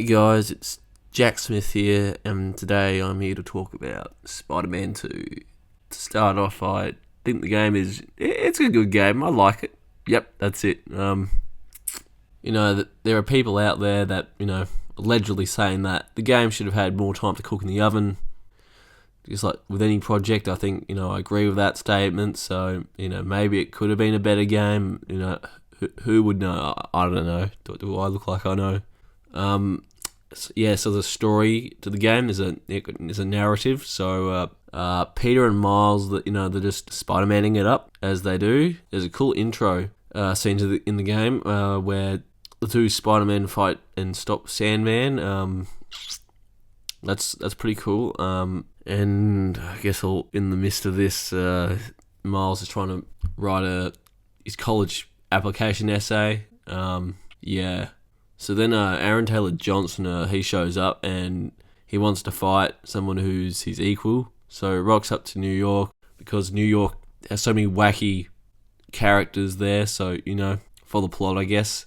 Hey guys, it's Jack Smith here, and today I'm here to talk about Spider-Man 2. To start off, I think the game it's a good game. I like it. Yep, that's it. There are people out there that, allegedly saying that the game should have had more time to cook in the oven. Just like with any project, I think, I agree with that statement. So, maybe it could have been a better game. Who would know? I don't know. Do I look like I know? So the story to the game is a narrative. So Peter and Miles, they're just Spider-Maning it up as they do. There's a cool intro scene in the game where the two Spider-Men fight and stop Sandman. That's pretty cool. And I guess in the midst of this, Miles is trying to write his college application essay. So then Aaron Taylor Johnson, he shows up and he wants to fight someone who's his equal. So he rocks up to New York because New York has so many wacky characters there. So, for the plot, I guess.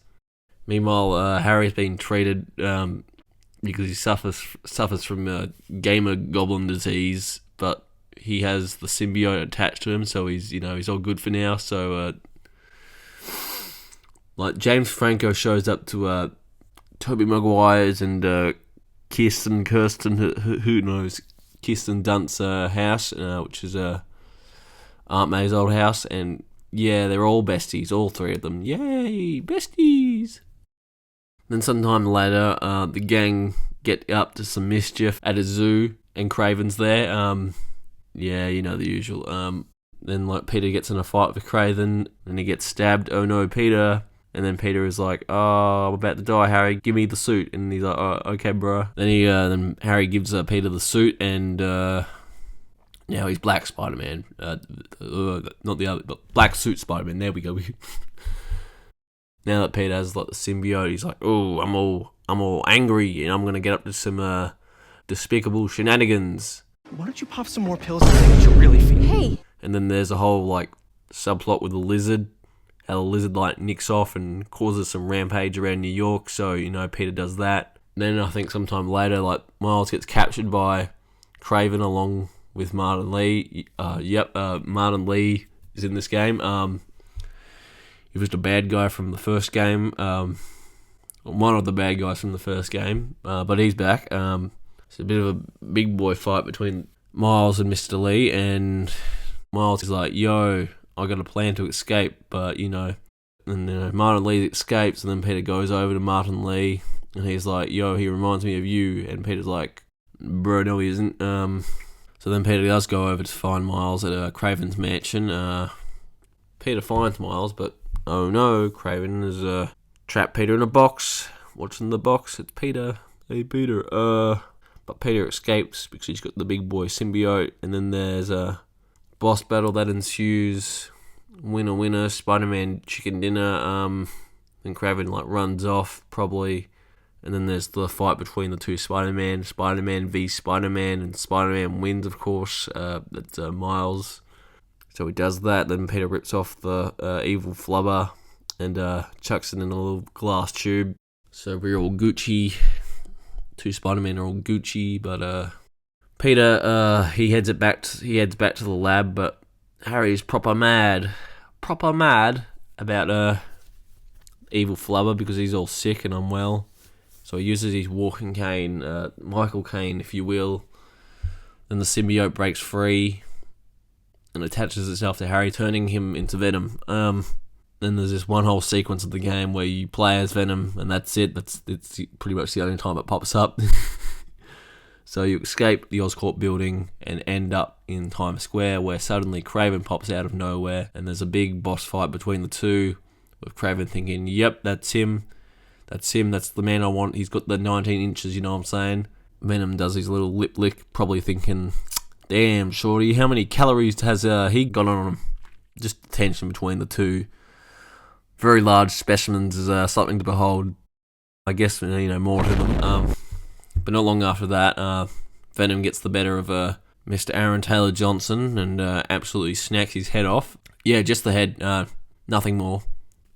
Meanwhile, Harry's been treated because he suffers from gamer goblin disease, but he has the symbiote attached to him, so he's all good for now. So, James Franco shows up to Tobey Maguire's and Kirsten Dunst's house, which is Aunt May's old house, and yeah, they're all besties, all three of them. Yay, besties! Then sometime later, the gang get up to some mischief at a zoo, and Craven's there. The usual. Then Peter gets in a fight with Craven, and he gets stabbed. Oh no, Peter! And then Peter is like, "Oh, I'm about to die, Harry. Give me the suit." And he's like, "Oh, okay, bro." Then then Harry gives Peter the suit, and now he's Black Spider-Man. Not the other, but Black Suit Spider-Man. There we go. Now that Peter has the symbiote, he's like, "Oh, I'm all angry, and I'm gonna get up to some despicable shenanigans." Why don't you pop some more pills and say what you really feel? Hey. And then there's a whole subplot with the lizard. How the lizard nicks off and causes some rampage around New York. So Peter does that. Then I think sometime later, Miles gets captured by Craven along with Martin Lee. Martin Lee is in this game. He was the bad guy from the first game. One of the bad guys from the first game, but he's back. It's a bit of a big boy fight between Miles and Mr. Lee, and Miles is like, "Yo, I got a plan to escape," but Martin Lee escapes, and then Peter goes over to Martin Lee, and he's like, "Yo, he reminds me of you," and Peter's like, "Bro, no, he isn't." So then Peter does go over to find Miles at Craven's mansion. Peter finds Miles, but oh no, Craven has trapped Peter in a box. What's in the box? It's Peter. Hey, Peter. But Peter escapes because he's got the big boy symbiote, and then there's a boss battle that ensues. Winner, Spider-Man chicken dinner. Then Craven runs off probably, and then there's the fight between the two Spider-Man v Spider-Man, and Spider-Man wins, of course. That's Miles. So he does that. Then Peter rips off the evil flubber and chucks it in a little glass tube. So we're all Gucci. Two Spider-Men are all Gucci, but Peter, he heads back to the lab, but Harry's proper mad about evil flubber because he's all sick and unwell. So he uses his walking cane, Michael Caine, if you will. Then the symbiote breaks free and attaches itself to Harry, turning him into Venom. Then there's this one whole sequence of the game where you play as Venom, and that's it. It's pretty much the only time it pops up. So you escape the Oscorp building and end up in Times Square, where suddenly Craven pops out of nowhere, and there's a big boss fight between the two, with Craven thinking, "Yep, that's him. That's the man I want. He's got the 19 inches, you know what I'm saying?" Venom does his little lip lick, probably thinking, "Damn, shorty, how many calories has he got on him?" Just the tension between the two. Very large specimens is something to behold. I guess, more to them. But not long after that, Venom gets the better of Mr. Aaron Taylor Johnson and absolutely snacks his head off. Yeah, just the head, nothing more.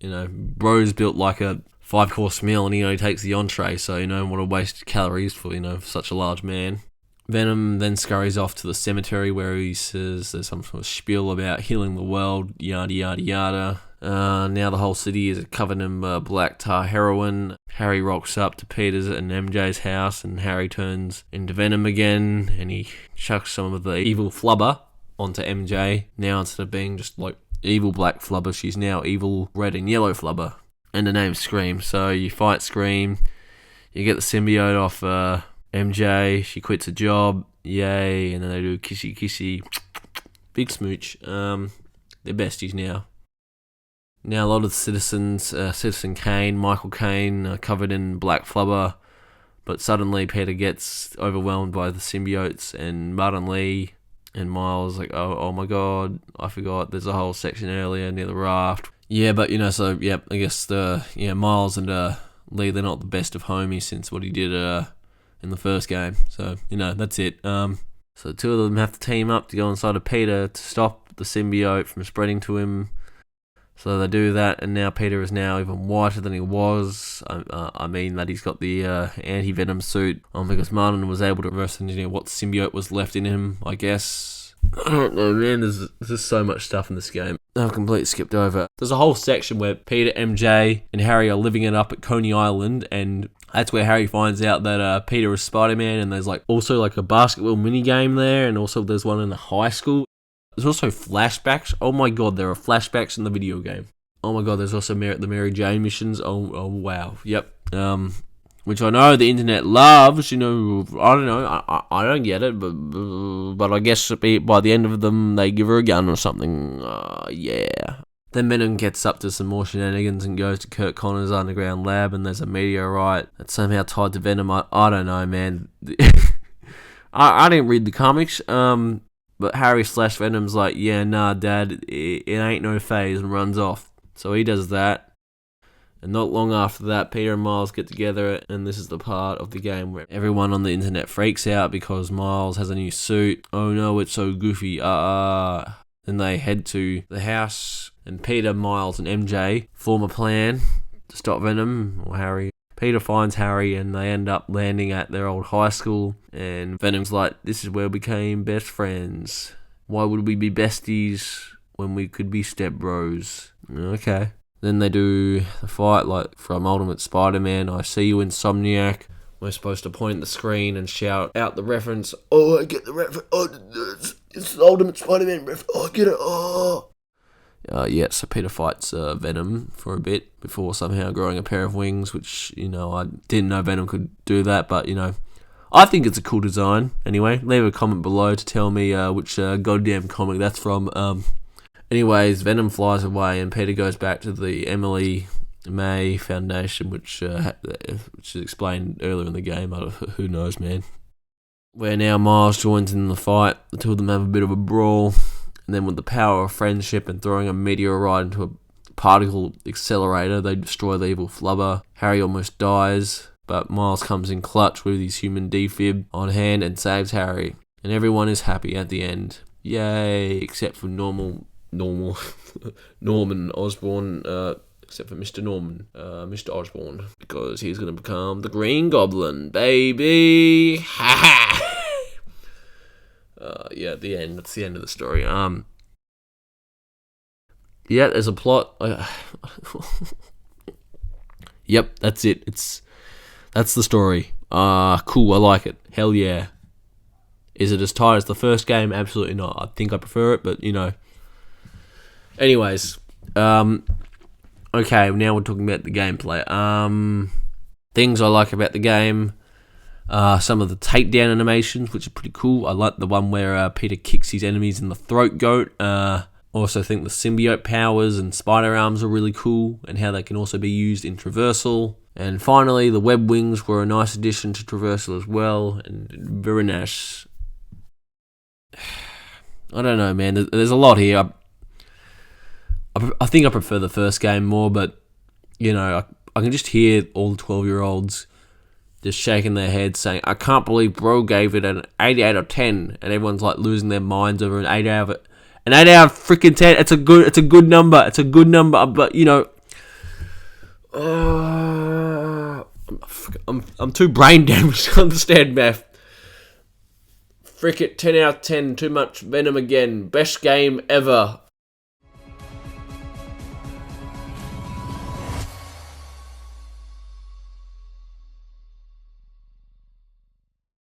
Bro's built like a 5-course meal, and he only takes the entree. So what a waste of calories for for such a large man. Venom then scurries off to the cemetery where he says there's some sort of spiel about healing the world, yada yada yada. Now the whole city is covered in black tar heroin. Harry rocks up to Peter's and MJ's house, and Harry turns into Venom again, and he chucks some of the evil flubber onto MJ. Now instead of being just like evil black flubber, she's now evil red and yellow flubber. And the name's Scream. So you fight Scream, you get the symbiote off MJ, she quits her job, yay, and then they do kissy kissy, big smooch. They're besties now. Now a lot of the citizens, Citizen Kane, Michael Caine, are covered in black flubber, but suddenly Peter gets overwhelmed by the symbiotes, and Martin Lee and Miles like, oh my god, I forgot, there's a whole section earlier near the raft. Yeah, but I guess Miles and Lee, they're not the best of homies since what he did in the first game. So, that's it. So two of them have to team up to go inside of Peter to stop the symbiote from spreading to him. So they do that, and now Peter is now even whiter than he was. I mean that he's got the anti-venom suit on because Martin was able to reverse engineer what symbiote was left in him, I guess. I don't know, man. There's just so much stuff in this game I've completely skipped over. There's a whole section where Peter, MJ, and Harry are living it up at Coney Island, and that's where Harry finds out that Peter is Spider-Man, and there's also a basketball mini game there, and also there's one in the high school. There's also flashbacks. Oh my god, there are flashbacks in the video game. Oh my god, there's also the Mary Jane missions. Oh wow, yep. Which I know the internet loves. I don't know. I don't get it, but I guess by the end of them they give her a gun or something. Yeah. Then Venom gets up to some more shenanigans and goes to Kurt Connor's underground lab, and there's a meteorite that's somehow tied to Venom. I don't know, man. I didn't read the comics, but Harry / Venom's like, yeah, nah, Dad, it ain't no phase, and runs off. So he does that. And not long after that, Peter and Miles get together, and this is the part of the game where everyone on the internet freaks out because Miles has a new suit. Oh no, it's so goofy. Then they head to the house, and Peter, Miles, and MJ form a plan to stop Venom, or Harry. Peter finds Harry, and they end up landing at their old high school, and Venom's like, this is where we became best friends. Why would we be besties when we could be stepbros? Okay. Then they do the fight from Ultimate Spider-Man, I see you, Insomniac. We're supposed to point at the screen and shout out the reference. Oh, I get the reference. Oh, it's the Ultimate Spider-Man reference. Oh, I get it. Oh. So Peter fights Venom for a bit before somehow growing a pair of wings, which, I didn't know Venom could do that, but, I think it's a cool design. Anyway, leave a comment below to tell me which goddamn comic that's from. Anyways, Venom flies away, and Peter goes back to the Emily May Foundation, which is explained earlier in the game. Who knows, man. Where now Miles joins in the fight. The two of them have a bit of a brawl, and then with the power of friendship and throwing a meteorite into a particle accelerator, they destroy the evil flubber. Harry almost dies, but Miles comes in clutch with his human defib on hand and saves Harry. And everyone is happy at the end. Yay, except for Norman Osborn, except for Mr. Norman, Mr. Osborn, because he's going to become the Green Goblin, baby. Ha ha. Yeah, the end. That's the end of the story. Yeah, there's a plot. Yep, that's it. That's the story. Cool. I like it. Hell yeah. Is it as tight as the first game? Absolutely not. I think I prefer it, but Anyways, okay, now we're talking about the gameplay. Things I like about the game, some of the takedown animations, which are pretty cool. I like the one where Peter kicks his enemies in the throat goat. Also think the symbiote powers and spider arms are really cool, and how they can also be used in traversal. And finally, the web wings were a nice addition to traversal as well, and very nice. I don't know, man. There's a lot here. I think I prefer the first game more, but, I can just hear all the 12-year-olds just shaking their heads saying, I can't believe bro gave it an 8 out of 10, and everyone's losing their minds over an 8 out of freaking 10. It's a good number. It's a good number, but, I'm too brain damaged to understand math. Frick it, 10 out of 10. Too much Venom again. Best game ever.